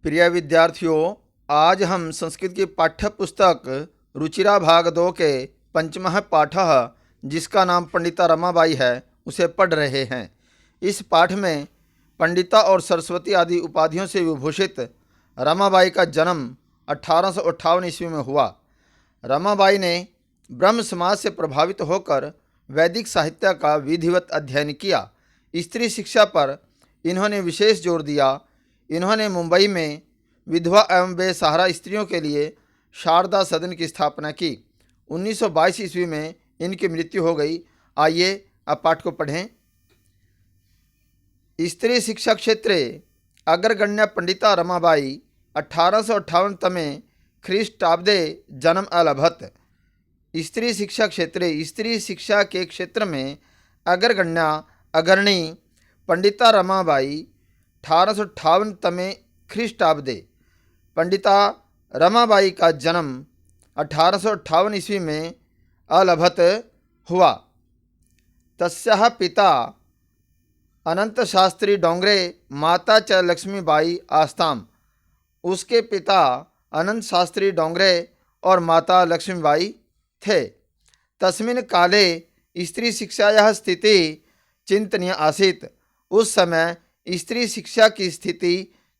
प्रिय विद्यार्थियों, आज हम संस्कृत की पाठ्य पुस्तक रुचिरा भाग 2 के पंचमः पाठः, जिसका नाम पंडिता रमाबाई है, उसे पढ़ रहे हैं। इस पाठ में पंडिता और सरस्वती आदि उपाधियों से विभूषित रमाबाई का जन्म 1858 ईस्वी में हुआ। रमाबाई ने ब्रह्म समाज से प्रभावित होकर वैदिक साहित्य का विधिवत अध्ययन किया। स्त्री शिक्षा पर इन्होंने विशेष जोर दिया। इन्होंने मुंबई में विधवा एवं बेसहारा स्त्रियों के लिए शारदा सदन की स्थापना की। 1922 ईस्वी में इनकी मृत्यु हो गई। आइए अब पाठ को पढ़ें। स्त्री शिक्षा क्षेत्रे अग्रगण्य पंडिता रमाबाई 1858 तमे ख्रीष्टाब्दे जन्म अलभत। स्त्री शिक्षा क्षेत्रे स्त्री शिक्षा के क्षेत्र में अग्रगण्या अग्रणी पंडिता रमाबाई 1858 तमे ख्रीष्टाब्दे। पंडिता रमाबाई का जन्म 1858 ईस्वी में अलभत हुआ। तस्याः पिता अनंत शास्त्री डोंगरे, माता च लक्ष्मीबाई आस्ताम। उसके पिता अनंत शास्त्री डोंगरे और माता लक्ष्मीबाई थे। तस्मिन् काले स्त्री शिक्षायाः स्थिति चिंतनीय आसीत्। उस समय स्त्री शिक्षा की स्थिति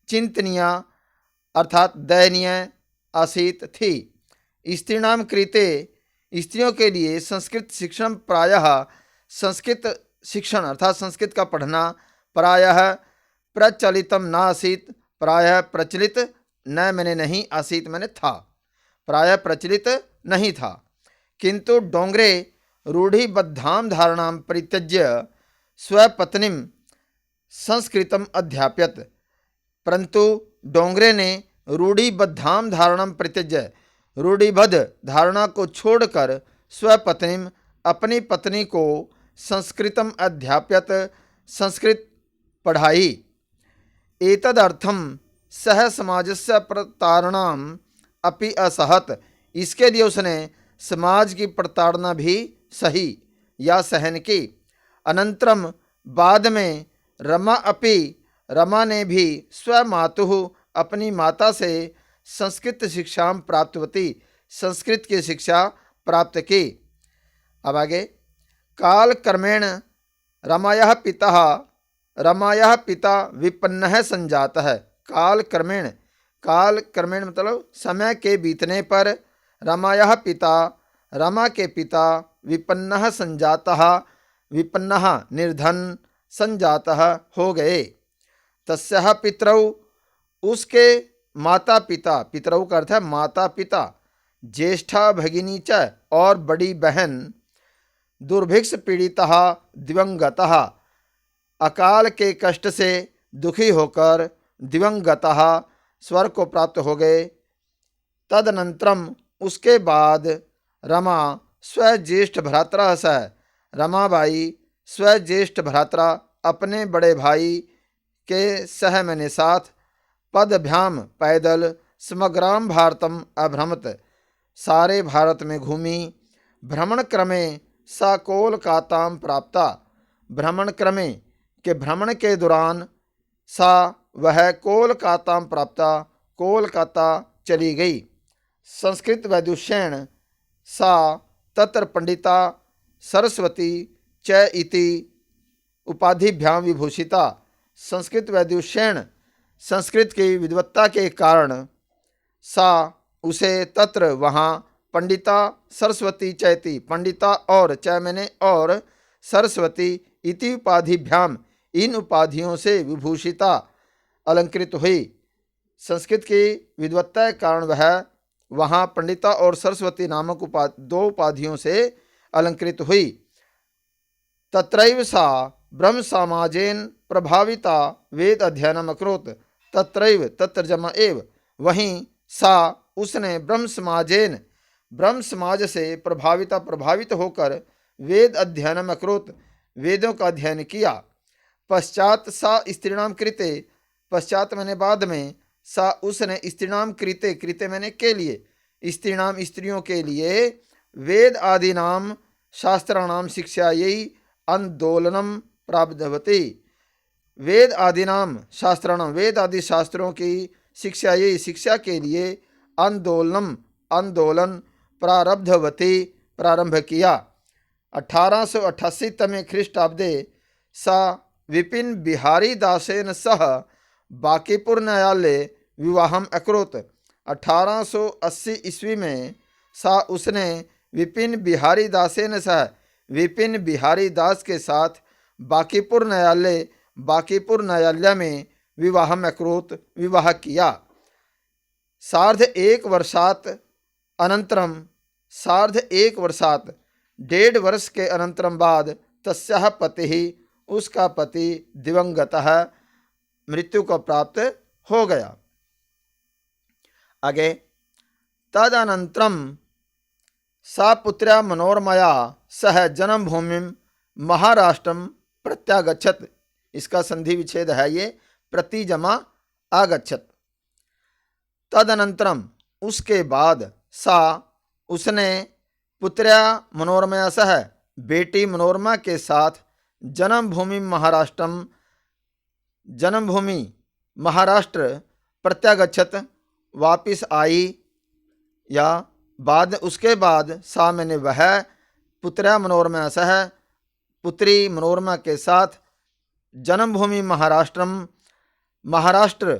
चिंतनीय अर्थात दयनीय आसीत थी। स्त्रीणाम कृते स्त्रियों के लिए संस्कृत शिक्षण प्रायः संस्कृत शिक्षण अर्थात संस्कृत का पढ़ना प्रायः प्रचलितम न आसीत। प्रायः प्रचलित न मैंने नहीं, आसीत मैंने था, प्रायः प्रचलित नहीं था। किंतु डोंगरे रूढ़िबद्धां धारणां परित्यज्य स्वपत्नीं संस्कृतम अध्याप्यत। परंतु डोंगरे ने रूढ़िबद्धां धारणां परित्यज्य, रूढ़िबद्ध धारणा को छोड़कर स्वपत्नीं अपनी पत्नी को संस्कृतम अध्याप्यत, संस्कृत पढ़ाई। एतदर्थम सह समाजस्य प्रताड़नाम अपि असहत। इसके लिए उसने समाज की प्रताड़ना भी सही या सहन की। अनंतरम बाद में रमा ने भी स्वमातुः अपनी माता से संस्कृत शिक्षा प्राप्तवती, संस्कृत की शिक्षा प्राप्त की। अब आगे। काल क्रमेण रमायाः पिता विपन्नः संजातः। काल क्रमेण मतलब समय के बीतने पर रमायाः पिता, रमा के पिता विपन्नः संजातः, विपन्नः निर्धन, संजातः हो गए। तस्याः पितरौ उसके माता पिता, पितरौ का अर्थ है माता पिता, ज्येष्ठा भगिनी च और बड़ी बहन, दुर्भिक्ष पीड़ितः दिवंगतः, अकाल के कष्ट से दुखी होकर दिवंगतः स्वर्ग को प्राप्त हो गए। तदनंतरम उसके बाद रमा स्वज्येष्ठ भ्रातरः सह, रमाबाई स्वज्येष्ठ भ्रात्रा अपने बड़े भाई के सह मैंने साथ, पदभ्याम पैदल, समग्राम भारतम अभ्रमत सारे भारत में घूमी। भ्रमण क्रमे सा कोलकाताम प्राप्ता। भ्रमण क्रमे के भ्रमण के दौरान सा वह कोलकाताम प्राप्ता, कोलकाता चली गई। संस्कृत वैदुष्येण सा तत्र पंडिता सरस्वती च इति उपाधिभ्याम विभूषिता। संस्कृत वैदुष्येण संस्कृत की विद्वत्ता के कारण सा उसे तत्र वहाँ पंडिता सरस्वती चैति, पंडिता और च मैंने और सरस्वती इति उपाधिभ्याम इन उपाधियों से विभूषिता अलंकृत हुई। संस्कृत की विद्वत्ता के कारण वह वहाँ पंडिता और सरस्वती नामक दो उपाधियों से अलंकृत हुई। तत्रैव सा ब्रह्म समाजेन प्रभाविता वेद अध्ययनम अकरोत। तत्रैव तत्र जमा एव, वहीं सा उसने ब्रह्म समाज से प्रभावित होकर वेद अध्ययनम अकरोत, वेदों का अध्ययन किया। पश्चात सा स्त्रीणाम कृते, पश्चात मैंने बाद में, सा उसने स्त्रीणाम कृते, कृते मैंने के लिए, स्त्रीणाम स्त्रियों के लिए, वेद आदि नाम शास्त्राणाम शिक्षायै आंदोलनम प्रारब्धवती। वेद आदि नाम शास्त्राणाम, वेद आदि शास्त्रों की शिक्षायै शिक्षा के लिए आंदोलन प्रारब्धवती प्रारंभ किया। 1888 ख्रीष्टाब्दे सा विपिन बिहारी दासेन सह बांकीपुर न्यायालय विवाहम अकरोत्। 1880 ईस्वी में सा उसने विपिन बिहारी दासेन सह विपिन बिहारी दास के साथ बांकीपुर न्यायालय में विवाहम अकरोत् विवाह किया। सार्ध एक वर्षात् 1.5 वर्ष के अनंतरम बाद तस्याः पतिः उसका पति दिवंगतः मृत्यु को प्राप्त हो गया। आगे तदनंतरम सा पुत्र्या मनोरमया सह जन्मभूमिं महाराष्ट्रम प्रत्यागच्छत। इसका संधि विच्छेद है ये प्रतिजमा आगच्छत। तदनंतरम उसके बाद सा उसने पुत्र्या मनोरमया सह बेटी मनोरमा के साथ जन्मभूमि महाराष्ट्र प्रत्यागच्छत वापिस आई। या बाद उसके बाद सा मैंने वह पुत्र्या मनोरमा सह पुत्री मनोरमा के साथ जन्मभूमि महाराष्ट्र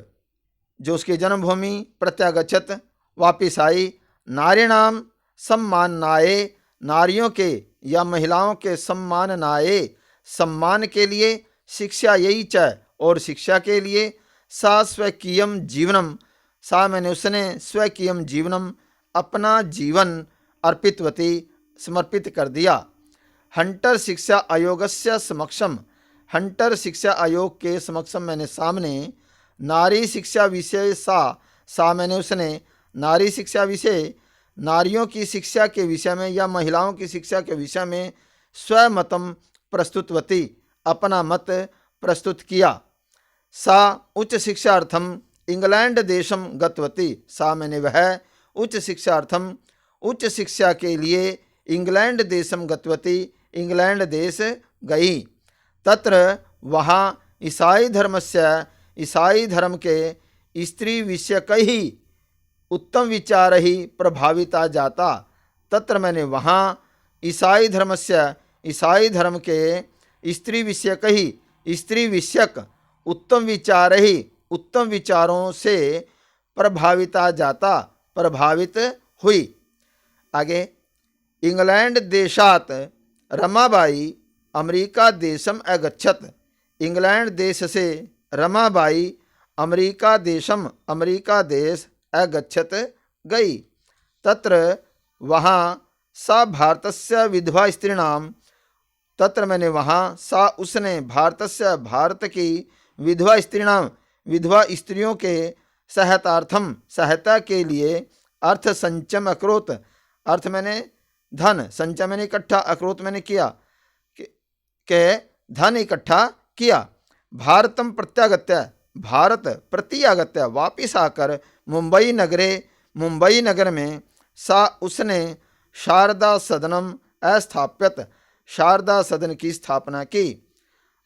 जो उसकी जन्मभूमि प्रत्यागच्छत वापिस आई। नारीणाम सम्माननाय नारियों के या महिलाओं के सम्माननाय सम्मान के लिए शिक्षा यही च और शिक्षा के लिए सा स्वकीयम जीवनम सा मैंने उसने स्वकीयम जीवनम अपना जीवन अर्पितवती समर्पित कर दिया। हंटर शिक्षा आयोगस्य समक्षम हंटर शिक्षा आयोग के समक्षम मैंने सामने नारी शिक्षा विषय सा मैंने उसने नारी शिक्षा विषय नारियों की शिक्षा के विषय में या महिलाओं की शिक्षा के विषय में स्वमतम प्रस्तुतवती अपना मत प्रस्तुत किया। सा उच्च शिक्षार्थम इंग्लैंड देशम गतवती सा मैंने वह उच्च शिक्षार्थम उच्च शिक्षा के लिए इंग्लैंड देशम गतवती इंग्लैंड देश गई। तत्र वहाँ ईसाई धर्म के स्त्री विषयक ही उत्तम विचार ही प्रभाविता जाता। तत्र मैंने वहाँ ईसाई धर्म के स्त्री विषयक उत्तम विचार ही उत्तम विचारों से प्रभावित हुई। आगे इंग्लैंड देशात रमाबाई अमेरिका देशम अगच्छत। इंग्लैंड देश से रमाबाई अमेरिका देश अगच्छत गई। तत्र वहाँ सा भारतस्य विधवा स्त्रीणाम तत्र मैंने वहाँ सा उसने भारत की विधवा स्त्रियों के सहायता के लिए अर्थ संचम अकरोत। अर्थ मैंने धन, संचय मैंने इकट्ठा, अकरोत मैंने किया के धन इकट्ठा किया। भारतम भारत प्रत्यागत्य वापिस आकर मुंबई नगर में सा उसने शारदा सदनम अस्थाप्यत शारदा सदन की स्थापना की।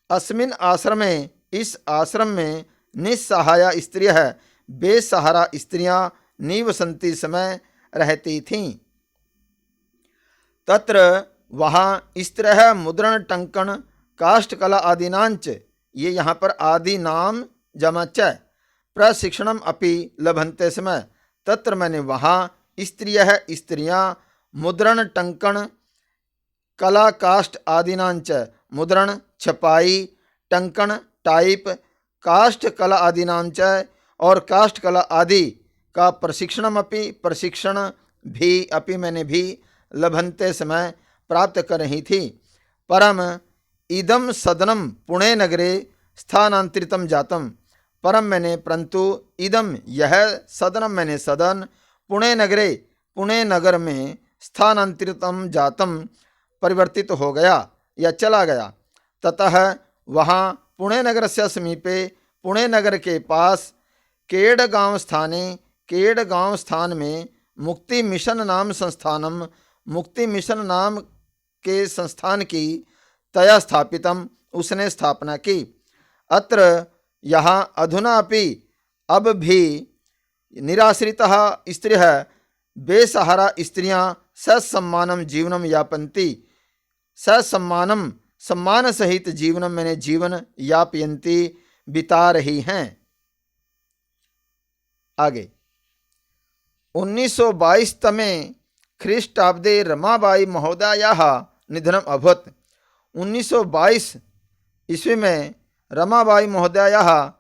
अस्मिन आश्रमे इस आश्रम में निस्सहाया स्त्रियः बेसहारा स्त्रियां निवसन्ति समय रहती थीं। तत्र वहाँ स्त्रियः मुद्रण टंकन काष्ठकला आदिनांच ये यहाँ पर आदि नाम जमा च प्रशिक्षणम अपि लभन्ते समय। तत्र मैंने वहाँ स्त्रियां मुद्रण टंकन कला काष्ठ आदिनांच मुद्रण छपाई टंकन टाइप काष्ठ कला आदिनांच और काष्ठ कला आदि का प्रशिक्षण भी मैंने भी लभन्ते समय प्राप्त कर रही थी। परम इदम सदनम पुणे नगरे स्थानांतरितम जातम परम मैंने परंतु इदम यह सदनम मैंने सदन पुणे नगर में स्थानांतरितम जातम परिवर्तित हो गया या चला गया। ततः वहाँ पुणे नगर से समीपे पुणे नगर के पास केडगांव स्थान में मुक्ति मिशन नाम के संस्थान की तया स्थापितम उसने स्थापना की। अत्र यहाँ अधुना अपि अब भी निराश्रितः स्त्रियः बेसहारा स्त्रियां ससम्मानम जीवनम यापन्ति, ससम्मानम सम्मान सहित जीवनम मैंने जीवन यापयन्ति बिता रही हैं। आगे 1922 तमे ख्रीष्टाब्दे रमाबाई महोदयाः निधनम अभवत्। 1922 ईस्वी में रमाबाई महोदया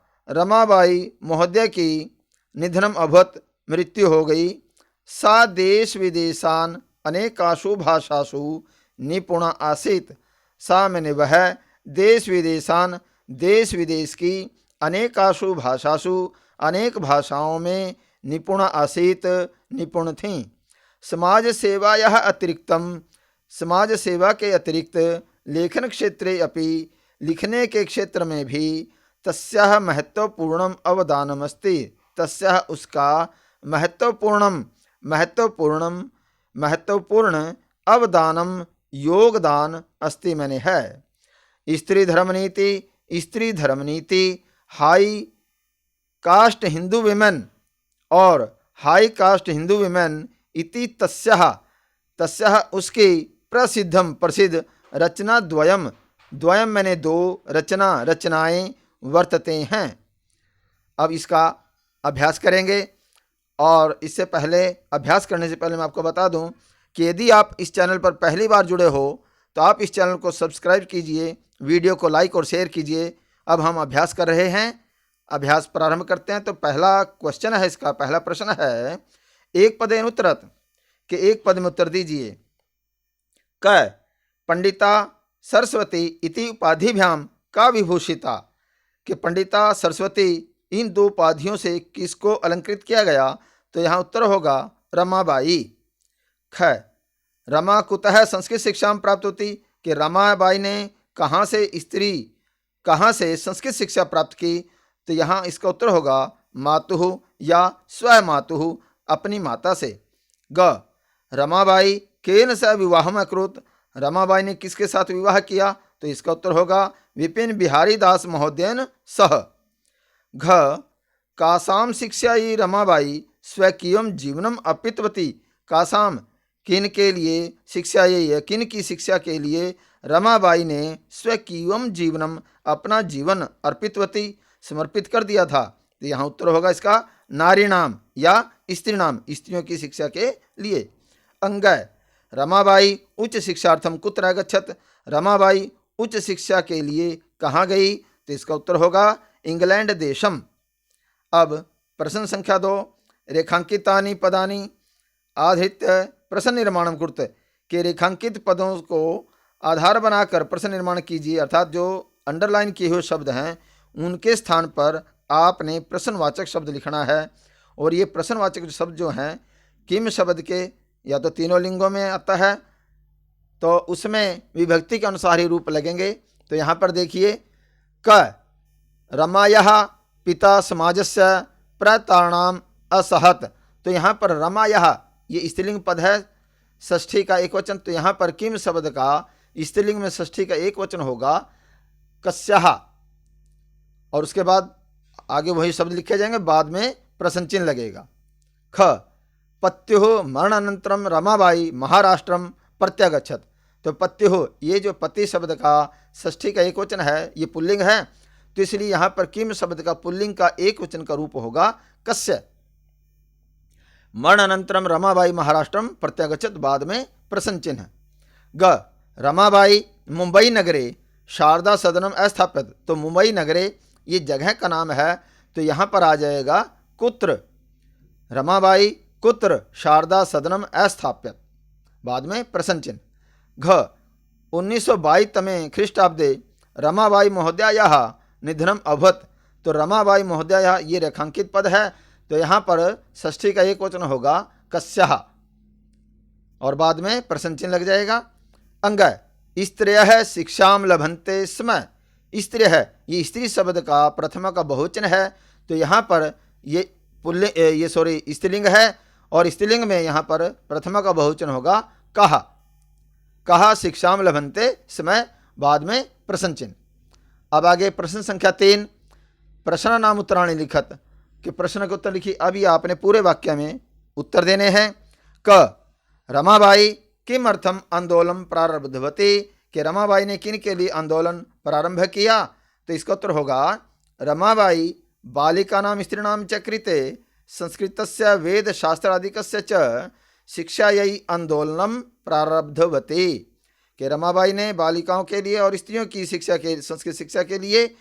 की निधनम अभवत्, मृत्यु हो गई। सा देश विदेशान अनेकासु भाषासु निपुणा आसीत्। सा मैंने वह देश विदेश की अनेकासु भाषासु अनेक भाषाओं में निपुणा आसीत्, निपुण थीं। समाज सेवायाः अतिरिक्तम, समाज सेवा के अतिरिक्त लेखन क्षेत्रे अपि, लिखने के क्षेत्र में भी तस्याः महत्वपूर्णम अवदानमस्ति, तस्याः उसका महत्वपूर्ण अवदानम योगदान अस्ति मैंने है। स्त्री धर्म नीति हाई कास्ट हिंदू विमेन और हाई कास्ट हिंदू विमेन इति तस्याः उसकी प्रसिद्ध रचना द्वयम मैंने दो रचनाएं वर्तते हैं। अब इसका अभ्यास करेंगे, और इससे पहले अभ्यास करने से पहले मैं आपको बता दूं कि यदि आप इस चैनल पर पहली बार जुड़े हो तो आप इस चैनल को सब्सक्राइब कीजिए, वीडियो को लाइक और शेयर कीजिए। अब हम अभ्यास कर रहे हैं, अभ्यास प्रारंभ करते हैं। तो पहला क्वेश्चन है, इसका पहला प्रश्न है, एक पदेन उत्तरत, कि एक पद में उत्तर दीजिए। क पंडिता सरस्वती इति उपाधिभ्याम का विभूषिता, कि पंडिता सरस्वती इन दो उपाधियों से किसको अलंकृत किया गया? तो यहाँ उत्तर होगा रमाबाई। ख रमा कुतः संस्कृत शिक्षा प्राप्त होती, कि रमाबाई ने कहाँ से संस्कृत शिक्षा प्राप्त की? तो यहाँ इसका उत्तर होगा मातुः या स्वमातुः, अपनी माता से। ग रमाबाई केन सह विवाहम अकरोत्, रमाबाई ने किसके साथ विवाह किया? तो इसका उत्तर होगा विपिन बिहारी दास महोदयन सह। घ कासाम शिक्षा ये रमाबाई स्वकीयम जीवनम अर्पितवती, कासाम किन के लिए शिक्षा ये, किन की शिक्षा के लिए रमाबाई ने स्वकीयम जीवनम अपना जीवन अर्पितवती समर्पित कर दिया था? तो यहाँ उत्तर होगा इसका नारी नाम या स्त्री नाम, स्त्रियों की शिक्षा के लिए। अंगय रमाबाई उच्च शिक्षार्थम कुत्र अगच्छत, रमाबाई उच्च शिक्षा के लिए कहाँ गई? तो इसका उत्तर होगा इंग्लैंड देशम। अब प्रश्न संख्या 2, रेखांकितानि पदानि आधृत्य प्रश्न निर्माणम कुरुत, के रेखांकित पदों को आधार बनाकर प्रश्न निर्माण कीजिए, अर्थात जो अंडरलाइन किए हुए शब्द हैं उनके स्थान पर आपने प्रश्नवाचक शब्द लिखना है। और ये प्रश्नवाचक शब्द जो हैं किम शब्द के या तो तीनों लिंगों में आता है, तो उसमें विभक्ति के अनुसार ही रूप लगेंगे। तो यहाँ पर देखिए, क रमायाः पिता समाजस्य प्रतारणाम असहत, तो यहाँ पर रमायाः ये स्त्रीलिंग पद है, षष्ठी का एक वचन। तो यहाँ पर किम शब्द का स्त्रीलिंग में षष्ठी का एक वचन होगा कस्याः, और उसके बाद आगे वही शब्द लिखे जाएंगे, बाद में प्रश्न चिन्ह लगेगा। ख पत्युः मरणानंतरम रमाबाई महाराष्ट्रम प्रत्यागच्छत, तो पत्युः ये जो पति शब्द का षष्ठी का एक वचन है ये पुल्लिंग है, तो इसलिए यहाँ पर किम शब्द का पुल्लिंग का एक वचन का रूप होगा कस्य। मरणानंतरम रमाबाई महाराष्ट्रम प्रत्यागच्छत, बाद में प्रश्न चिन्ह। ग रमाबाई मुंबई नगरे शारदा सदनम अस्थापित, तो मुंबई नगरे ये जगह का नाम है, तो यहाँ पर आ जाएगा कुत्र, रमाबाई कुत्र शारदा सदनम अस्थापित, बाद में प्रश्न चिन्ह। घ 1922 तमे ख्रीष्टाब्दे रमाबाई महोदयायाः निधनम अभवत्, तो रमाबाई महोदया ये रेखांकित पद है, तो यहाँ पर षष्ठी का एक वचन होगा कस्याः, और बाद में प्रश्न चिन्ह लग जाएगा। अंग स्त्रियः शिक्षाम लभन्ते स्म, स्त्री है ये स्त्री शब्द का प्रथमा का बहुवचन है, तो यहाँ पर ये स्त्रीलिंग है, और स्त्रीलिंग में यहाँ पर प्रथमा का बहुवचन होगा कहा शिक्षाम लभन्ते समय, बाद में प्रश्न चिन्ह। अब आगे प्रश्न संख्या 3, प्रश्न नाम उत्तराणि लिखत, कि प्रश्न का उत्तर लिखिए। अभी आपने पूरे वाक्य में उत्तर देने हैं। क रमाबाई किमर्थम आंदोलन प्रारब्धवती, कि रमाबाई ने किन के लिए आंदोलन प्रारंभ किया। तो इसका उत्तर होगा रमाबाई बालिकानां स्त्रीणां च कृते संस्कृतस्य वेदशास्त्रादिकस्य च शिक्षायै आंदोलनं प्रारब्धवती, कि रमाबाई ने बालिकाओं के लिए और स्त्रियों की शिक्षा के संस्कृत शिक्षा के लिए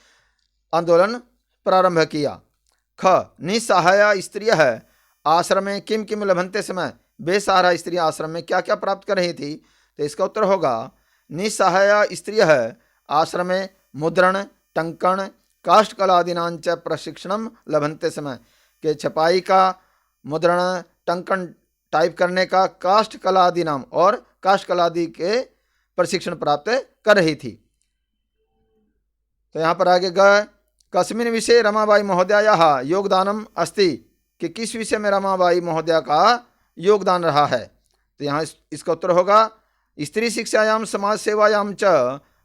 आंदोलन प्रारंभ किया। ख निसहाया स्त्रियः आश्रमे किम किम लभन्ते समय, बेसहारा स्त्री आश्रम में क्या क्या प्राप्त कर रही थी। तो इसका उत्तर होगा निसहाया स्त्रियः आश्रमे मुद्रण टंकण काष्ठकलादीनां च प्रशिक्षणं लभन्ते समय, के छपाई का, मुद्रण, टंकन टाइप करने का, काष्ठकलादि नाम और काष्ठकलादि के प्रशिक्षण प्राप्त कर रही थी। तो यहाँ पर आगे ग कस्मिन् विषये रमाबाई महोदयायाः योगदानम अस्ति, कि किस विषय में रमाबाई महोदया का योगदान रहा है। तो यहाँ इसका उत्तर होगा स्त्री शिक्षायां समाज सेवायां च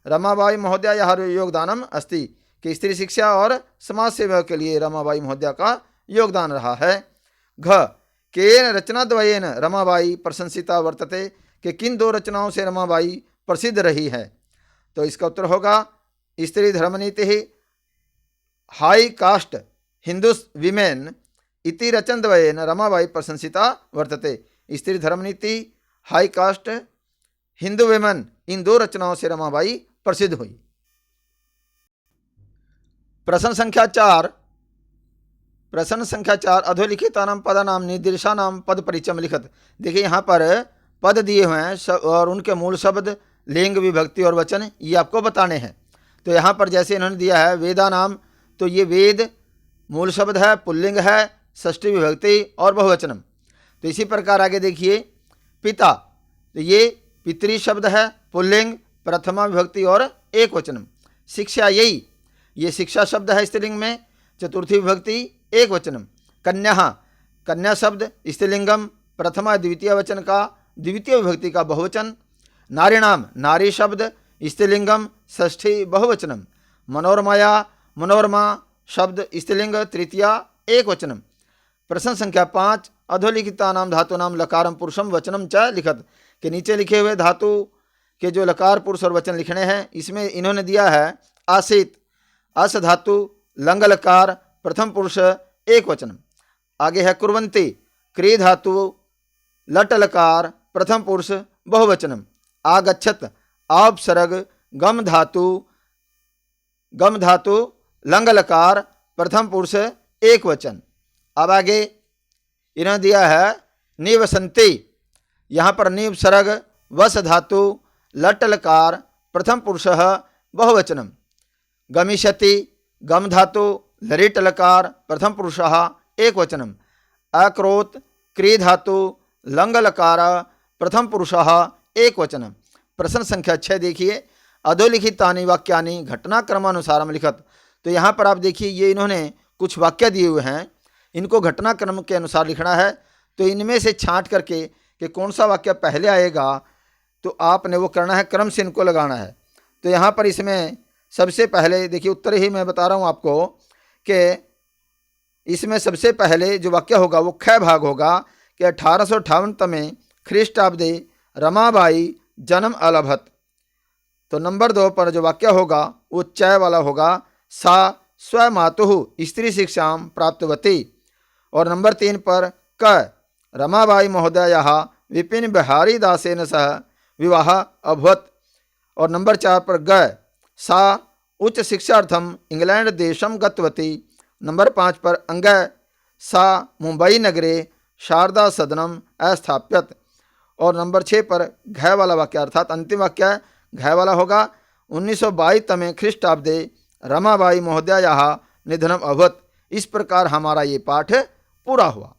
रमाबाई महोदयायाः योगदानम अस्ति, कि स्त्री शिक्षा और समाज सेवा के लिए रमाबाई महोदया का योगदान रहा है। घ केन रचनाद्वयेन रमाबाई प्रशंसिता वर्तते, कि किन दो रचनाओं से रमाबाई प्रसिद्ध रही है। तो इसका उत्तर होगा स्त्री धर्मनीति हाई कास्ट हिंदू विमेन इति रचनद्वयेन रमाबाई प्रशंसिता वर्तते। स्त्री धर्मनीति, हाई कास्ट, हिंदू विमेन, इन दो रचनाओं से रमाबाई प्रसिद्ध हुई। प्रश्न संख्या 4 अधोलिखितानां पदानां निर्देशानां पद परिचयम लिखत। देखिए यहाँ पर पद दिए हुए हैं और उनके मूल शब्द, लिंग, विभक्ति और वचन ये आपको बताने हैं। तो यहाँ पर जैसे इन्होंने दिया है वेदा नाम, तो ये वेद मूल शब्द है, पुल्लिंग है, षष्ठी विभक्ति और बहुवचनम। तो इसी प्रकार आगे देखिए पिता, तो ये पितृ शब्द है, पुल्लिंग, प्रथमा विभक्ति और एक वचनम। शिक्षा यही, ये शिक्षा शब्द है स्त्रीलिंग में, चतुर्थी विभक्ति एक वचनम। कन्या, कन्या शब्द स्त्रीलिंगम, प्रथमा द्वितीय वचन का द्वितीय विभक्ति का बहुवचन। नारीणाम, नारी शब्द स्त्रीलिंगम, षष्ठी बहुवचनम। मनोरमाया, मनोरमा शब्द स्त्रीलिंग, तृतीया एक वचनम। प्रश्न संख्या 5 अधोलिखितानां धातूनां लकारम पुरुषम वचनम च लिखत, के नीचे लिखे हुए धातु के जो लकार पुरुष और वचन लिखने हैं, इसमें इन्होंने दिया है आसीत, अस धातु, लंग लकार, प्रथम पुरुष एक वचन। आगे है कुर्वन्ति, क्री धातु, लट लकार, प्रथम पुरुष बहुवचनम। आगच्छत, आपसर्ग, गम धातु, लंग लकार, प्रथम पुरुष एक वचन। अब आगे इन्होंने दिया है निवसन्ति, यहाँ पर निवसर्ग, वस धातु, लट लकार, प्रथम पुरुष बहुवचनम। गमिष्यति, गम धातु, लरिट लकार, प्रथम पुरुष एक वचनम। अक्रोत, क्री धातु, लंग लकार, प्रथम पुरुष एक वचनम। प्रश्न संख्या 6 देखिए अधोलिखितानि वाक्यानि घटनाक्रमानुसारम लिखत। तो यहाँ पर आप देखिए ये इन्होंने कुछ वाक्य दिए हुए हैं, इनको घटनाक्रम के अनुसार लिखना है। तो इनमें से छांट करके कि कौन सा वाक्य पहले आएगा, तो आपने वो करना है, क्रम से इनको लगाना है। तो यहाँ पर इसमें सबसे पहले देखिए उत्तर ही मैं बता रहा हूँ आपको कि इसमें सबसे पहले जो वाक्य होगा वो ख भाग होगा कि 1858 तमें ख्रीष्टाब्दे रमाबाई जन्म अलभत। तो नंबर 2 पर जो वाक्य होगा वो चय वाला होगा, सा स्वमातुः स्त्री शिक्षां प्राप्तवती। और नंबर 3 पर क रमाबाई महोदयाः विपिन बिहारी दासेन सह विवाह अभवत। और नंबर 4 पर ग सा उच्च शिक्षार्थम इंग्लैंड देशम गतवती। नंबर 5 पर अंग सा मुंबई नगरे शारदा सदनम अस्थाप्यत। और नंबर 6 पर घ वाला वाक्य अर्थात अंतिम वाक्य घ वाला होगा, 1922 तमें ख्रीष्टाब्दे रमाबाई महोदयाः निधनम अभवत। इस प्रकार हमारा ये पाठ पूरा हुआ।